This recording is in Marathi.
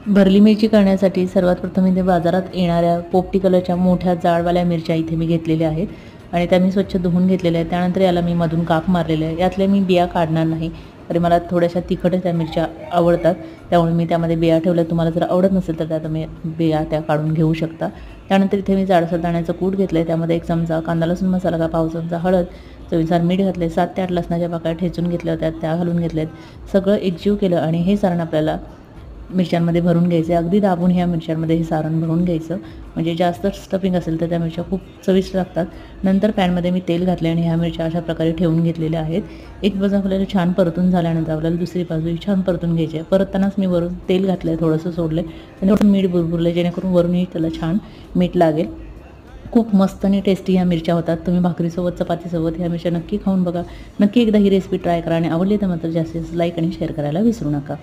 भरली मिरची करण्यासाठी सर्वात प्रथम इथे बाजारात येणाऱ्या पोपटी कलरच्या मोठ्या जाडवाल्या मिरच्या इथे मी घेतलेल्या आहेत आणि त्या मी स्वच्छ धुवून घेतलेल्या आहेत। त्यानंतर याला मी मधून काप मारलेले आहे। यातले मी बिया काढणार नाही, तरी मला थोड्याशा तिखट त्या मिरच्या आवडतात, त्यामुळे मी त्यामध्ये बिया ठेवल्या। तुम्हाला जर आवडत नसेल तर त्या तुम्ही बिया त्या काढून घेऊ शकता। त्यानंतर इथे मी जाडसर दाण्याचं कूट घेतलं, त्यामध्ये 1 चमचा कांदा लसूण मसाला, का पाव चमचा हळद, चवीनुसार मीठ घातले, 7 ते 8 लसणाच्या पाकळ्या ठेचून घेतल्या होत्या त्या घालून घेतलेत। सगळं एकजीव केलं आणि हे सारण आपल्याला मिरच्यांमध्ये भरून घ्यायचं। अगदी दाबून ह्या मिरच्यांमध्ये हे सारण भरून घ्यायचं, म्हणजे जास्त स्टफिंग असेल तर त्या मिरच्या खूप चविष्ट लागतात। नंतर पॅनमध्ये मी तेल घातले आणि ह्या मिरच्या अशा प्रकारे ठेवून घेतलेल्या आहेत। एक बाजू आपल्याला छान परतून झाल्यानंतर आपल्याला दुसरी बाजूही छान परतून घ्यायची आहे। परततानाच मी वरून तेल घातलं, थोडंसं सोडलं आणि थोडं मीठ बुरबुरलं, जेणेकरून वरूनही त्याला छान मीठ लागेल। खूप मस्त आणि टेस्टी ह्या मिरच्या होतात। तुम्ही भाकरीसोबत, चपातीसोबत ह्या मिरच्या नक्की खाऊन बघा। नक्की एकदा ही रेसिपी ट्राय करा आणि आवडली तर मात्र जास्तीत जास्त लाईक आणि शेअर करायला विसरू नका।